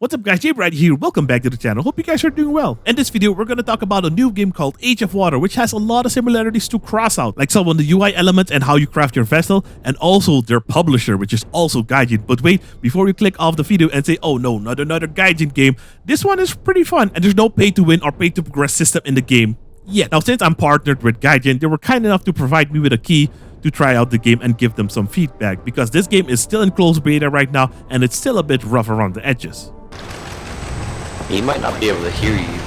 What's up guys, JBRider here, welcome back to the channel, hope you guys are doing well. In this video, we're going to talk about a new game called Age of Water, which has a lot of similarities to Crossout, like some of the UI elements and how you craft your vessel, and also their publisher, which is also Gaijin. But wait, before you click off the video and say, oh no, not another Gaijin game, this one is pretty fun, and there's no pay to win or pay to progress system in the game yet. Now since I'm partnered with Gaijin, they were kind enough to provide me with a key to try out the game and give them some feedback, because this game is still in closed beta right now, and it's still a bit rough around the edges. He might not be able to hear you.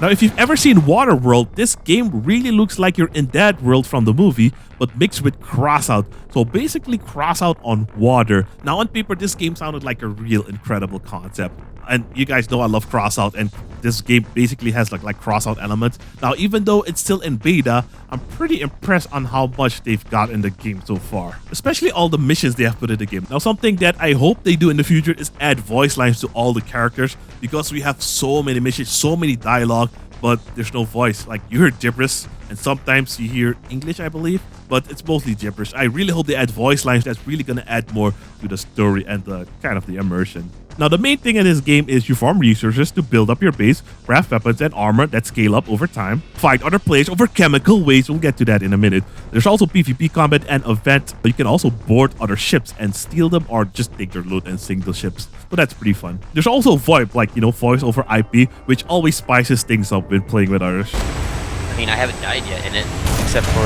Now, if you've ever seen Waterworld, this game really looks like you're in that world from the movie, but mixed with Crossout. So basically Crossout on water. Now on paper, this game sounded like a real incredible concept. And you guys know I love Crossout, and this game basically has like Crossout elements. Now, even though it's still in beta, I'm pretty impressed on how much they've got in the game so far, especially all the missions they have put in the game. Now, something that I hope they do in the future is add voice lines to all the characters, because we have so many missions, so many dialogue, but there's no voice. Like, you hear gibberish, and sometimes you hear English, I believe, but it's mostly gibberish. I really hope they add voice lines. That's really going to add more to the story and the kind of the immersion. Now, the main thing in this game is you farm resources to build up your base, craft weapons and armor that scale up over time, fight other players over chemical waste, we'll get to that in a minute. There's also PvP combat and event, but you can also board other ships and steal them, or just take their loot and sink the ships. So that's pretty fun. There's also VoIP, like, you know, voice over IP, which always spices things up when playing with others. I mean, I haven't died yet in it, except for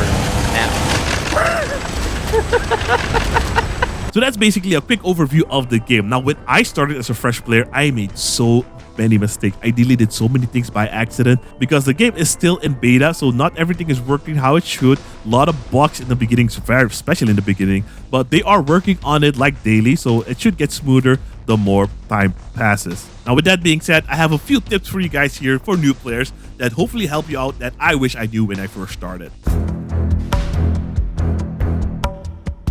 now. So that's basically a quick overview of the game. Now, when I started as a fresh player, I made so many mistakes. I deleted so many things by accident because the game is still in beta, so not everything is working how it should. A lot of bugs in the beginning, very especially in the beginning, but they are working on it like daily, so it should get smoother the more time passes. Now, with that being said, I have a few tips for you guys here for new players that hopefully help you out that I wish I knew when I first started.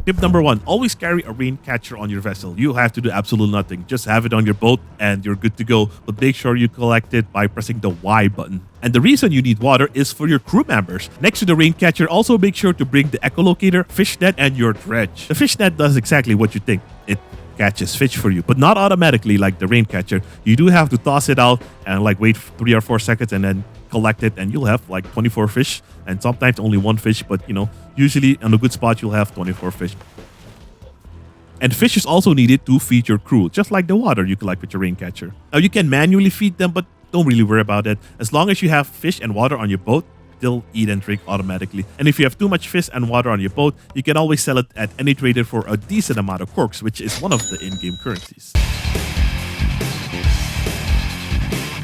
Tip number 1, always carry a rain catcher on your vessel. You have to do absolutely nothing. Just have it on your boat and you're good to go. But make sure you collect it by pressing the Y button. And the reason you need water is for your crew members. Next to the rain catcher, also make sure to bring the echolocator, fish net, and your dredge. The fish net does exactly what you think. It catches fish for you, but not automatically like the rain catcher. You do have to toss it out and like wait 3 or 4 seconds and then collect it, and you'll have like 24 fish, and sometimes only 1 fish, but you know, usually on a good spot you'll have 24 fish. And fish is also needed to feed your crew, just like the water you collect with your rain catcher. Now, you can manually feed them, but don't really worry about it. As long as you have fish and water on your boat, they'll eat and drink automatically. And if you have too much fish and water on your boat, you can always sell it at any trader for a decent amount of corks, which is one of the in-game currencies.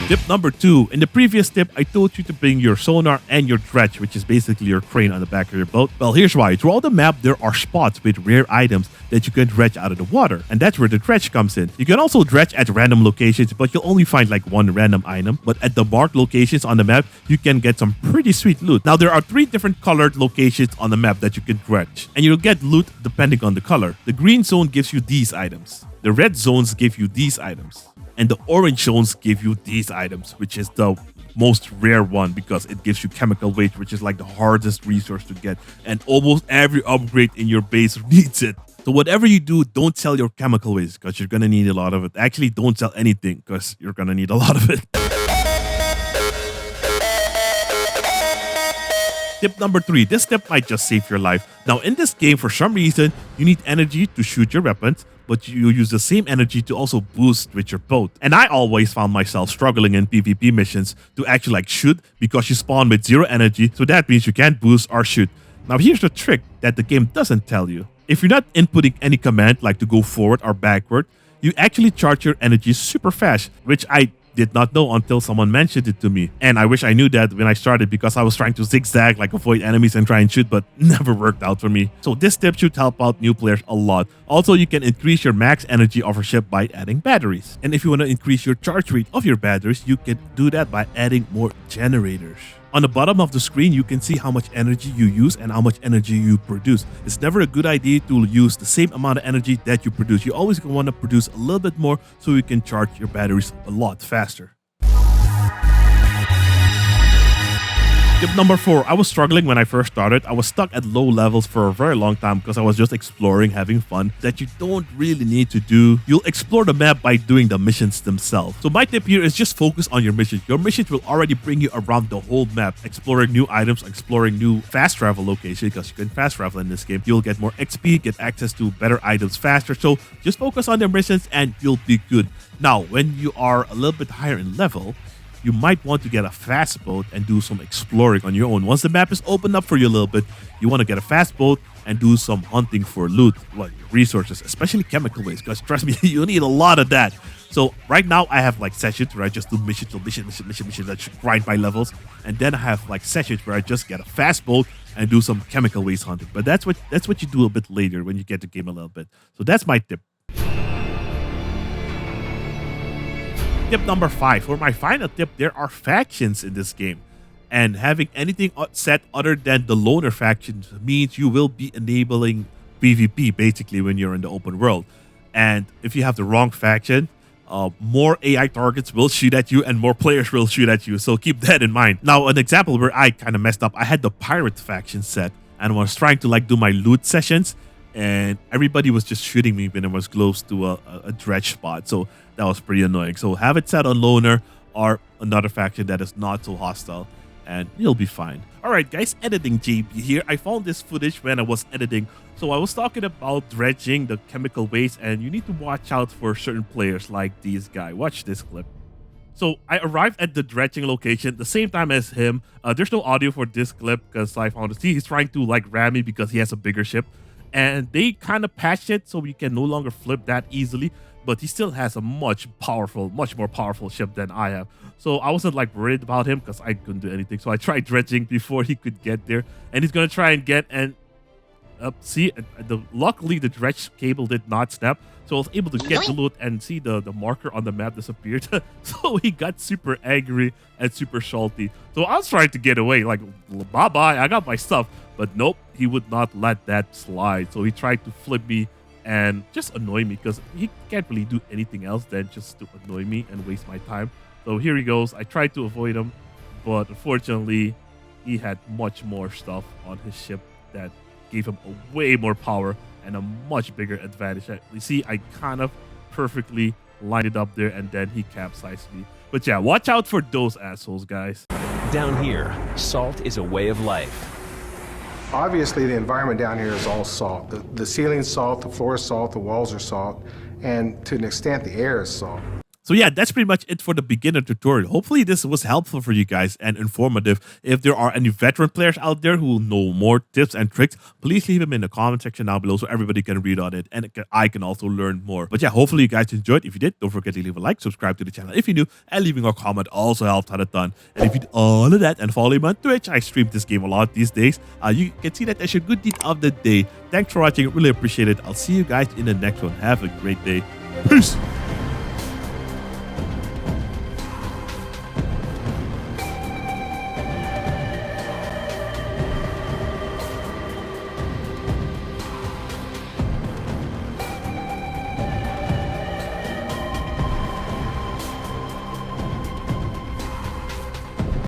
Tip number 2. In the previous tip, I told you to bring your sonar and your dredge, which is basically your crane on the back of your boat. Well, here's why. Throughout the map, there are spots with rare items that you can dredge out of the water, and that's where the dredge comes in. You can also dredge at random locations, but you'll only find like 1 random item. But at the marked locations on the map, you can get some pretty sweet loot. Now, there are 3 different colored locations on the map that you can dredge, and you'll get loot depending on the color. The green zone gives you these items. The red zones give you these items. And the orange zones give you these items, which is the most rare one because it gives you chemical waste, which is like the hardest resource to get. And almost every upgrade in your base needs it. So whatever you do, don't sell your chemical waste because you're going to need a lot of it. Actually, don't sell anything because you're going to need a lot of it. Tip number 3. This tip might just save your life. Now, in this game, for some reason, you need energy to shoot your weapons, but you use the same energy to also boost with your boat. And I always found myself struggling in PvP missions to actually like shoot because you spawn with 0 energy, so that means you can't boost or shoot. Now, here's the trick that the game doesn't tell you. If you're not inputting any command like to go forward or backward, you actually charge your energy super fast, which I did not know until someone mentioned it to me. And I wish I knew that when I started, because I was trying to zigzag, like avoid enemies and try and shoot, but never worked out for me. So this tip should help out new players a lot. Also, you can increase your max energy of your ship by adding batteries. And if you want to increase your charge rate of your batteries, you can do that by adding more generators. On the bottom of the screen, you can see how much energy you use and how much energy you produce. It's never a good idea to use the same amount of energy that you produce. You always want to produce a little bit more so you can charge your batteries a lot faster. Tip number 4, I was struggling when I first started. I was stuck at low levels for a very long time because I was just exploring, having fun, that you don't really need to do. You'll explore the map by doing the missions themselves. So my tip here is just focus on your missions. Your missions will already bring you around the whole map, exploring new items, exploring new fast travel locations, because you can fast travel in this game. You'll get more XP, get access to better items faster. So just focus on your missions and you'll be good. Now, when you are a little bit higher in level, you might want to get a fast boat and do some exploring on your own. Once the map is opened up for you a little bit, you want to get a fast boat and do some hunting for loot, like resources, especially chemical waste, because trust me, you need a lot of that. So right now I have like sessions where I just do mission, that should grind my levels. And then I have like sessions where I just get a fast boat and do some chemical waste hunting. But that's what you do a bit later when you get the game a little bit. So that's my tip. Tip number 5. For my final tip, there are factions in this game. And having anything set other than the loner faction means you will be enabling PvP basically when you're in the open world. And if you have the wrong faction, more AI targets will shoot at you and more players will shoot at you. So keep that in mind. Now, an example where I kind of messed up, I had the pirate faction set and I was trying to like do my loot sessions. And everybody was just shooting me when it was close to a dredge spot. So that was pretty annoying. So have it set on loner or another faction that is not so hostile and you'll be fine. All right, guys, editing JB here. I found this footage when I was editing. So I was talking about dredging, the chemical waste, and you need to watch out for certain players like these guys. Watch this clip. So I arrived at the dredging location the same time as him. There's no audio for this clip because I found he's trying to like ram me because he has a bigger ship. And they kind of patched it so you can no longer flip that easily, but he still has a much more powerful ship than I have. So I wasn't like worried about him because I couldn't do anything. So I tried dredging before he could get there, and he's gonna try and get see, luckily the dredge cable did not snap, so I was able to get the loot and see the marker on the map disappeared. So he got super angry and super salty. So I was trying to get away, like, bye-bye, I got my stuff. But nope, he would not let that slide. So he tried to flip me and just annoy me because he can't really do anything else than just to annoy me and waste my time. So here he goes. I tried to avoid him, but unfortunately, he had much more stuff on his ship that gave him a way more power and a much bigger advantage. You see, I kind of perfectly lined it up there and then he capsized me. But yeah, watch out for those assholes, guys. Down here, salt is a way of life. Obviously, the environment down here is all salt. The ceiling's salt, the floor is salt, the walls are salt, and to an extent, the air is salt. So yeah, that's pretty much it for the beginner tutorial. Hopefully this was helpful for you guys and informative. If there are any veteran players out there who know more tips and tricks, please leave them in the comment section down below so everybody can read on it and I can also learn more. But yeah, hopefully you guys enjoyed. If you did, don't forget to leave a like, subscribe to the channel if you're new, and leaving a comment also helps out a ton. And if you did all of that and follow me on Twitch, I stream this game a lot these days. You can see that as your good deed of the day. Thanks for watching. Really appreciate it. I'll see you guys in the next one. Have a great day. Peace.